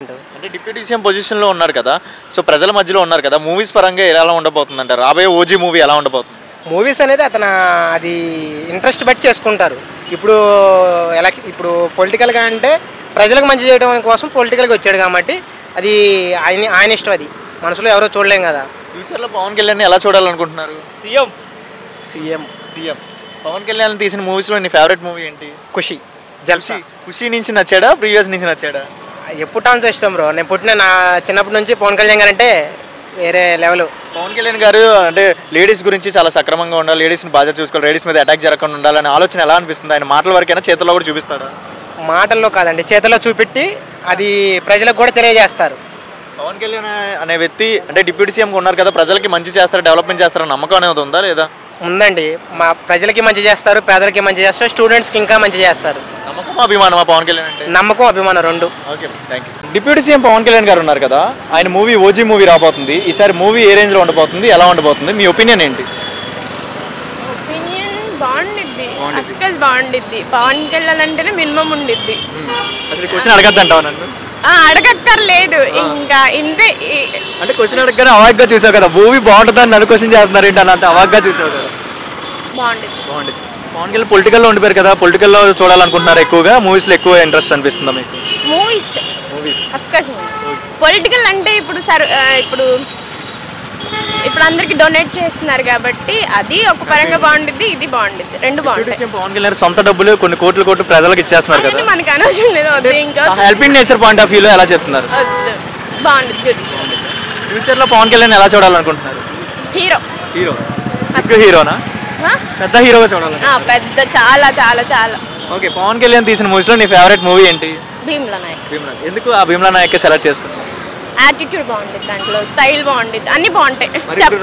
అంటే deputy CM పొజిషన్లో ఉన్నారు కదా, సో ప్రజల మధ్యలో ఉన్నారు కదా, మూవీస్ పరంగా ఎలా ఉండబోతుంది అంటారు? రాబోయే ఓజీ మూవీ ఎలా ఉండబోతుంది? మూవీస్ అనేది అది ఇంట్రెస్ట్ బట్టి చేసుకుంటారు. ఇప్పుడు పొలిటికల్గా అంటే ప్రజలకు మంచి చేయడం కోసం పొలిటికల్గా వచ్చాడు కాబట్టి అది ఆయన ఇష్టం. అది మనసులో ఎవరో చూడలేం కదా. ఫ్యూచర్లో పవన్ కళ్యాణ్ ఎలా చూడాలనుకుంటున్నారు? సీఎం పవన్ కళ్యాణ్ తీసిన మూవీస్లో నీ ఫేవరెట్ మూవీ ఏంటి? ఖుషి, జల్సీ. ఖుషి నుంచి నచ్చాడా, ప్రీవియస్ నుంచి నచ్చాడా? ఎప్పుడు టాన్స్ ఇష్టం బ్రో. నేను నా చిన్నప్పటి నుంచి పవన్ కళ్యాణ్ గారు అంటే వేరే లెవెల్. పవన్ కళ్యాణ్ గారు అంటే లేడీస్ గురించి చాలా సక్రమంగా ఉండాలి, లేడీస్ని బాగా చూసుకోవాలి, లేడీస్ మీద అటాక్ జరగకుండా ఉండాలనే ఆలోచన ఎలా అనిపిస్తుంది? ఆయన మాటల వరకైనా చేతుల్లో కూడా చూపిస్తాడా? మాటల్లో కాదండి, చేతుల్లో చూపెట్టి అది ప్రజలకు కూడా తెలియజేస్తారు. పవన్ కళ్యాణ్ అనే వ్యక్తి అంటే డిప్యూటీ సీఎం ఉన్నారు కదా, ప్రజలకి మంచి చేస్తారు, డెవలప్మెంట్ చేస్తారని నమ్మకం అనేది ఉందా లేదా? ఉందండి. మా ప్రజలకి మంచి చేస్తారు, పేదలకి మంచి చేస్తారు, స్టూడెంట్స్కి ఇంకా మంచి చేస్తారు. నమ్మకం అభిమానమా పవన్ కళ్యాణ్ అంటే? నమ్మకం అభిమానం రెండు. Okay, thank you. Deputy CM Pawan Kalyan garu ఉన్నారు కదా, ఆయన మూవీ ఓజీ మూవీ రాబోతుంది. ఈసారి మూవీ ఏ రేంజ్లో ఉండబోతుంది, ఎలా ఉండబోతుంది, మీ ఒపీనియన్ ఏంటి? బాగుండిద్ది. పవన్ కళ్యాణ్ అంటేనే మినిమం ఉండిద్ది. అసలు క్వశ్చన్ అడగద్దంటావు నన్ను? అడగక్కర్లేదు ఇంకా ఇంతే. అంటే క్వశ్చన్ అడగగానే అవాగ్గా చూసావు కదా, మూవీ బాగుంటుందని నన్ను క్వశ్చన్ చేస్తున్నారు ఏంటి అని అంటే అవాగ్గా చూసావు కదా. బాగుండిద్ది. పవన్ కళ్యాణ్ పొలిటికల్లో ఉండిపోయారు కదా, పొలిటికల్లో చూడాలనుకుంటున్నారు ఎక్కువగా, మూవీస్లో ఎక్కువ ఇంట్రెస్ట్ అనిపిస్తుందా మీకు? Movies of course. పొలిటికల్ అంటే ఇప్పుడు అందరికి డొనేట్ చేస్తున్నారు కాబట్టి అది ఒక పరంగా బాగుండిద్ది, ఇది బాగుండిద్ది, రెండు బాగుంటాయి. పవన్ కళ్యాణ్ సొంత డబ్బులు కొన్ని కోట్లు ప్రజలకు ఇచ్చేస్తున్నారు కదా, మనకు అనవసరం లేదు. వద్దు, ఇంకా హెల్పింగ్ నేచర్ పాయింట్ ఆఫ్ వ్యూలో ఎలా చెప్తున్నారు? బాగుండిద్ది. ఫ్యూచర్లో పవన్ కళ్యాణ్ ఎలా చూడాలనుకుంటున్నారు? హీరోనా? పెద్ద హీరోగా చూడాలి. పెద్ద చాలా చాలా చాలా. ఓకే, పవన్ కళ్యాణ్ తీసిన మూవీస్లో నీ ఫేవరెట్ మూవీ ఏంటి? భీమ్లా నాయక్. ఎందుకు ఆ భీమ్లా నాయక్ సెలెక్ట్ చేసుకున్నావు? యాటిట్యూడ్ బాగుంటుంది, దాంట్లో స్టైల్ బాగుంటుంది, అన్ని బాగుంటాయి.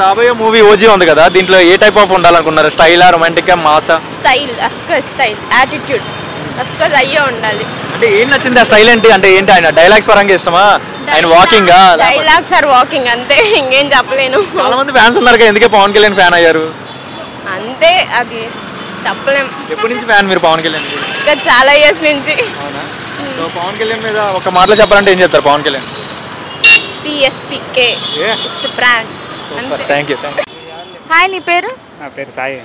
రాబోయే మూవీ ఓజీ ఉంది కదా, దీంట్లో ఏ టైప్ ఆఫ్ ఉండాలనుకున్నారు? స్టైలా, రొమాంటికా, మాసా? Style of course, style, attitude of course అయ్యే ఉండాలి. అంటే ఏం నచ్చింది ఆ స్టైల్ ఏంటి? అంటే ఏంటి, ఆయన డైలాగ్స్ పరంగా ఇష్టమా, ఆయన వాకింగ్? డైలాగ్స్ ఆర్ వాకింగ్ అంతే, ఇంకేం చెప్పలేను. చాలా మంది ఫ్యాన్స్ ఉన్నారు కదా, ఎందుకే పవన్ కళ్యాణ్ ఫ్యాన్ అయ్యారు? అంతే, అది చెప్పలేం. ఎప్పటి నుంచి ఫ్యాన్ మీరు పవన్ కళ్యాణ్? ఇంకా చాలా ఇయర్స్ నుంచి. అవునా? సో పవన్ కళ్యాణ్ మీద ఒక మాటలో చెప్పాలంటే ఏం చెప్తారు Pawan Kalyan? PSPK, it's brand. Thank you. Hi, నీ పేరు? నా పేరు సాయి.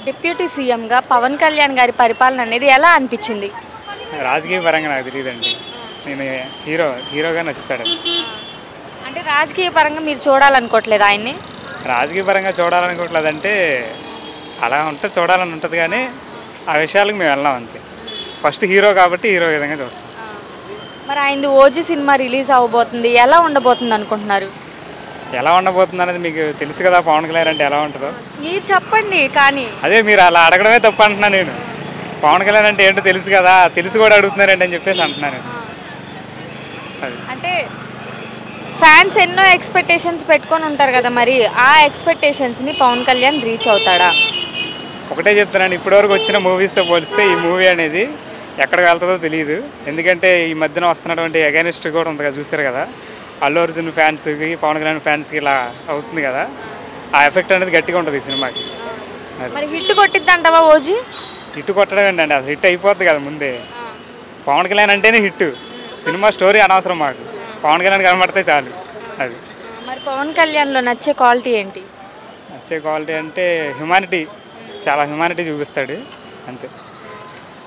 డిప్యూటీ సీఎంగా పవన్ కళ్యాణ్ గారి పరిపాలన అనేది ఎలా అనిపించింది? రాజకీయ పరంగా నాకు తెలియదండి, నేను హీరోగా నచ్చుతాడు. అంటే రాజకీయ పరంగా మీరు చూడాలనుకోవట్లేదు ఆయన్ని? రాజకీయ పరంగా చూడాలనుకోవట్లేదంటే అలా ఉంటే చూడాలని ఉంటుంది, కానీ ఆ విషయాలకు మేము వెళ్ళాం అంతే. ఫస్ట్ హీరో కాబట్టి హీరో విధంగా చూస్తాం. మరి ఆయన ఓజీ సినిమా రిలీజ్ అవ్వబోతుంది, ఎలా ఉండబోతుంది అనుకుంటున్నారు? ఎలా ఉండబోతుంది అనేది మీకు తెలుసు కదా, పవన్ కళ్యాణ్ అంటే ఎలా ఉంటుందో మీరు చెప్పండి. కానీ అదే మీరు అలా అడగడమే తప్పు అంటున్నా నేను. పవన్ కళ్యాణ్ అంటే ఏంటో తెలుసు కదా, తెలిసి కూడా అడుగుతున్నారండి అని చెప్పేసి అంటున్నాను. అంటే ఫ్యాన్స్ ఎన్నో ఎక్స్పెక్టేషన్స్ పెట్టుకొని ఉంటారు కదా, మరి ఆ ఎక్స్పెక్టేషన్స్ని పవన్ కళ్యాణ్ రీచ్ అవుతాడా? ఒకటే చెప్తున్నాను, ఇప్పటివరకు వచ్చిన మూవీస్తో పోలిస్తే ఈ మూవీ అనేది ఎక్కడికి వెళ్తుందో తెలియదు. ఎందుకంటే ఈ మధ్యన వస్తున్నటువంటి అగైనిస్ట్ కూడా ఉంది కదా, చూసారు కదా, అల్లు అర్జున్ ఫ్యాన్స్కి పవన్ కళ్యాణ్ ఫ్యాన్స్కి ఇలా అవుతుంది కదా, ఆ ఎఫెక్ట్ అనేది గట్టిగా ఉంటుంది ఈ సినిమాకి. మరి హిట్ కొట్టిద్ది అంటావా ఓజీ? హిట్ కొట్టడం ఏంటండి, అసలు హిట్ అయిపోద్ది కదా ముందే. పవన్ కళ్యాణ్ అంటేనే హిట్, సినిమా స్టోరీ అనవసరం మాకు, పవన్ కళ్యాణ్ కనబడితే చాలు. అది మరి పవన్ కళ్యాణ్లో నచ్చే క్వాలిటీ ఏంటి? నచ్చే క్వాలిటీ అంటే హ్యుమానిటీ, చాలా హ్యుమానిటీ చూపిస్తాడు అంతే.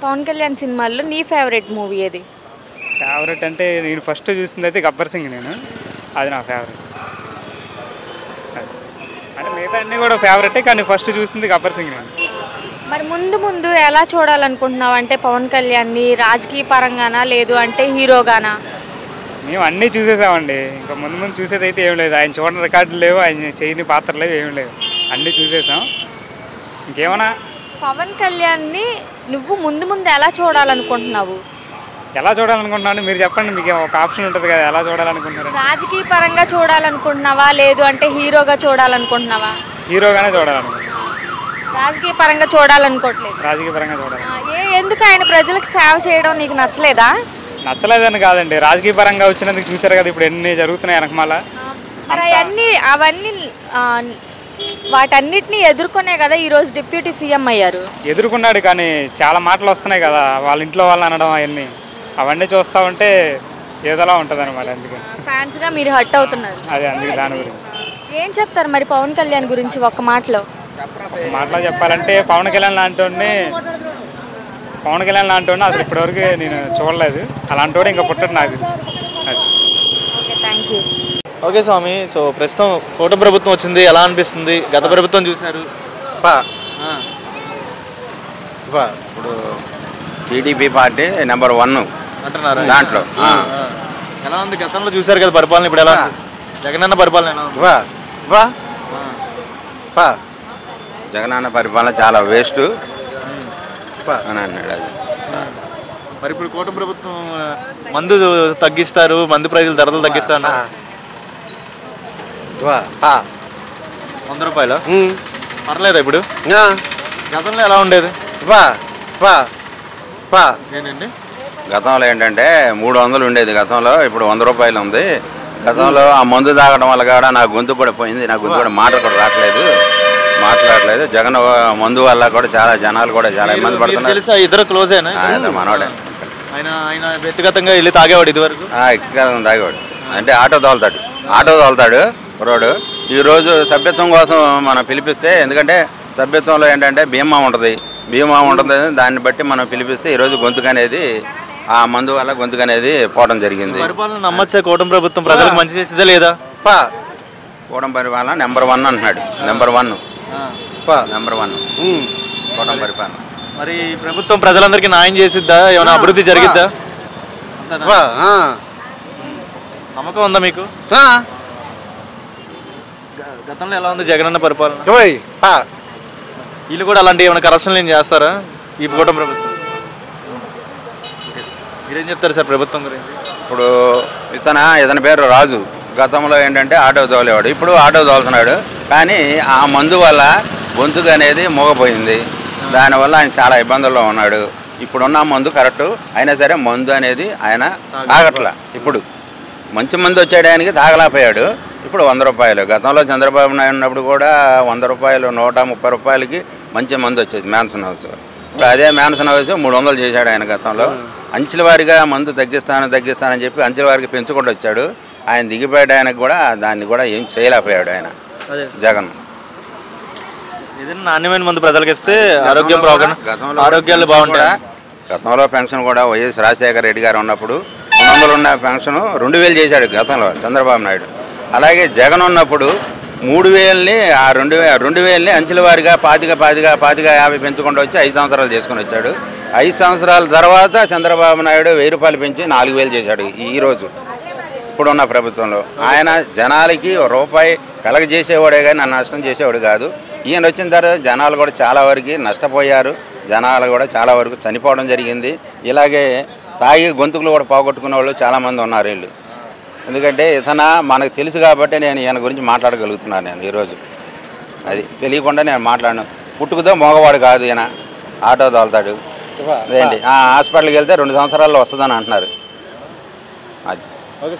పవన్ కళ్యాణ్ సినిమాల్లో నీ ఫేవరెట్ మూవీ ఏది? ఫేవరెట్ అంటే నేను ఫస్ట్ చూసింది అయితే గబ్బర్ సింగ్, అది నా ఫేవరెట్. అంటే మిగతా అన్నీ కూడా ఫేవరెటే, కానీ ఫస్ట్ చూసింది గబ్బర్ సింగ్ నేను. మరి ముందు ఎలా చూడాలనుకుంటున్నావు? అంటే పవన్ కళ్యాణ్ని రాజకీయ పరంగానా, లేదు అంటే హీరోగానా? మేము అన్నీ చూసేసామండి, ఇంకా ముందు చూసేది అయితే ఏం లేదు. ఆయన చూడని రికార్డులు లేవు, ఆయన చేయని పాత్రలు లేవు, ఏం లేవు, అన్నీ చూసేసాం. ఇంకేమన్నా పవన్ కళ్యాణ్ని నువ్వు ముందు ఎలా చూడాలనుకుంటున్నావు? ఎలా చూడాలనుకుంటున్నాను మీరు చెప్పండి, మీకు ఒక ఆప్షన్ ఉంటుంది కదా, ఎలా చూడాలనుకుంటున్నారు? రాజకీయ పరంగా చూడాలనుకుంటున్నావా, లేదు అంటే హీరోగా చూడాలనుకుంటున్నావా? హీరోగానే చూడాలనుకుంటున్నాను. రాజకీయ పరంగా చూడాలనుకోవట్లేదు? రాజకీయ పరంగా చూడాలి. ఎందుకు ఆయన ప్రజలకు సేవ చేయడం నీకు నచ్చలేదా? నచ్చలేదని కాదండి, రాజకీయ పరంగా వచ్చినందుకు చూసారు కదా ఇప్పుడు ఎన్ని జరుగుతున్నాయి వెనకమాల. మరి అవన్నీ వాటన్నిటిని ఎదుర్కొనే కదా ఈరోజు డిప్యూటీ సీఎం అయ్యారు. ఎదుర్కొన్నాడు, కానీ చాలా మాటలు వస్తున్నాయి కదా, వాళ్ళ ఇంట్లో వాళ్ళని అనడం అవన్నీ చూస్తూ ఉంటే ఏదోలా ఉంటుంది అనమాట. అందుకని ఫ్యాన్స్గా మీరు హర్ట్ అవుతున్నారు. అదే అందుకే దాని గురించి ఏం చెప్తారు మరి పవన్ కళ్యాణ్ గురించి ఒక్క మాటలో? మాటలో చెప్పాలంటే పవన్ కళ్యాణ్ లాంటి అసలు ఇప్పటివరకు నేను చూడలేదు. అలాంటి వాడు ఇంకా పుట్టడు నాకు తెలుసు. అది ఓకే, థ్యాంక్ యూ. ఓకే స్వామి, సో ప్రస్తుతం కూటమి ప్రభుత్వం వచ్చింది, ఎలా అనిపిస్తుంది? గత ప్రభుత్వం చూశారు. ఇప్పుడు టీడీపీ పార్టీ నెంబర్ 1 అంటున్నారు దాంట్లో. ఎలా ఉంది? గతంలో చూశారు కదా పరిపాలన, ఇప్పుడు ఎలా ఉంది? జగనన్న పరిపాలన ఎలా ఉంది? జగనన్న పరిపాలన చాలా వేస్ట్ అని అన్నాడు. అది మరి ఇప్పుడు కూటమి ప్రభుత్వం మందు తగ్గిస్తారు, మందు ప్రైజులు ధరలు తగ్గిస్తారు. 100 రూపాయలు పర్లేదా ఇప్పుడు? గతంలో ఎలా ఉండేది? ఏంటండి గతంలో ఏంటంటే 300 ఉండేది గతంలో, ఇప్పుడు 100 రూపాయలు ఉంది. గతంలో ఆ మందు తాగడం వల్ల కూడా నా గొంతు కూడా పోయింది, నా గొంతు కూడా కూడా మాట్లాడలేదు. జగన్ మందు వల్ల కూడా చాలా జనాలు కూడా చాలా ఇబ్బంది పడుతున్నారు. తెలుసా ఇద్దరు క్లోజ్ అయినా? మనోడే. ఆయన వ్యక్తిగతంగా వెళ్ళి తాగేవాడు ఇదివరకు? తాగేవాడు అంటే ఆటో తోలుతాడు రోడ్డు. ఈరోజు సభ్యత్వం కోసం మనం పిలిపిస్తే, ఎందుకంటే సభ్యత్వంలో ఏంటంటే బీమా ఉంటుంది, దాన్ని బట్టి మనం పిలిపిస్తే ఈరోజు గొంతుకు అనేది ఆ మందు వల్ల గొంతుకు అనేది పోవడం జరిగింది. పరిపాలన నమ్మచ్చా? కూటమి ప్రభుత్వం ప్రజలకు మంచి చేసేదే లేదా? కూటమి పరిపాలన నెంబర్ 1 అంటున్నాడు. నెంబర్ 1 కూటమి పరిపాలన. మరి ప్రభుత్వం ప్రజలందరికీ న్యాయం చేసిద్దా? ఏమైనా అభివృద్ధి జరిగిద్దా? నమ్మకం ఉందా మీకు? గతంలో ఎలా ఉంది జగనన్న పరిపాలన? వీళ్ళు కూడా అలాంటి ఏమైనా కరప్షన్లు ఏం చేస్తారా ఈ కూటమి ప్రభుత్వం? మీరేం చెప్తారు సార్ ప్రభుత్వం గురించి? ఇప్పుడు ఇతని పేరు రాజు. గతంలో ఏంటంటే ఆటో తోలేవాడు, ఇప్పుడు ఆటో తోలుతున్నాడు. కానీ ఆ మందు వల్ల గొంతుకు అనేది మోగపోయింది. దానివల్ల ఆయన చాలా ఇబ్బందుల్లో ఉన్నాడు. ఇప్పుడున్న మందు కరెక్టు అయినా సరే మందు అనేది ఆయన తాగట్లా. ఇప్పుడు మంచి మందు వచ్చేయడానికి తాగలేకపోయాడు. ఇప్పుడు 100 రూపాయలు. గతంలో చంద్రబాబు నాయుడు ఉన్నప్పుడు కూడా 100 రూపాయలు 130 రూపాయలకి మంచి మందు వచ్చేది మ్యాన్సన్ హౌస్. ఇప్పుడు అదే మ్యాన్సన్ హౌస్ 300 చేశాడు ఆయన గతంలో. అంచెల వారిగా మందు తగ్గిస్తానని చెప్పి అంచెల వారికి పెంచుకుంటూ వచ్చాడు. ఆయన దిగిపోయడానికి కూడా దాన్ని కూడా ఏం చేయలేకపోయాడు ఆయన జగన్. ఏదైనా నాణ్యమైన మందు ప్రజలకు ఇస్తే ఆరోగ్యాలు బాగుంటాయి. గతంలో పెన్షన్ కూడా వైఎస్ రాజశేఖర రెడ్డి గారు ఉన్నప్పుడు 300 ఉన్న పెన్షన్ 2000 చేశాడు గతంలో చంద్రబాబు నాయుడు. అలాగే జగన్ ఉన్నప్పుడు 3000ని ఆ 2000ని అంచెల వారిగా 50 పెంచుకుంటూ వచ్చి 5 సంవత్సరాలు చేసుకుని వచ్చాడు. 5 సంవత్సరాల తర్వాత చంద్రబాబు నాయుడు 1000 రూపాయలు పెంచి 4000 చేశాడు ఈరోజు ఇప్పుడున్న ప్రభుత్వంలో. ఆయన జనాలకి రూపాయి కలగజేసేవాడే కానీ నన్ను నష్టం చేసేవాడు కాదు. ఈయన వచ్చిన తర్వాత జనాలు కూడా చాలా వరకు నష్టపోయారు, జనాలు కూడా చాలా వరకు చనిపోవడం జరిగింది. ఇలాగే తాగి గొంతుకులు కూడా పోగొట్టుకునే వాళ్ళు చాలామంది ఉన్నారు వీళ్ళు. ఎందుకంటే మనకు తెలుసు కాబట్టి నేను ఈయన గురించి మాట్లాడగలుగుతున్నాను. నేను ఈరోజు అది తెలియకుండా నేను మాట్లాడను. పుట్టుకతో మోగవాడు కాదు ఈయన, ఆటో తోలుతాడు. అదేంటి హాస్పిటల్కి వెళ్తే 2 సంవత్సరాల్లో వస్తుందని అంటున్నారు. అది ఓకే.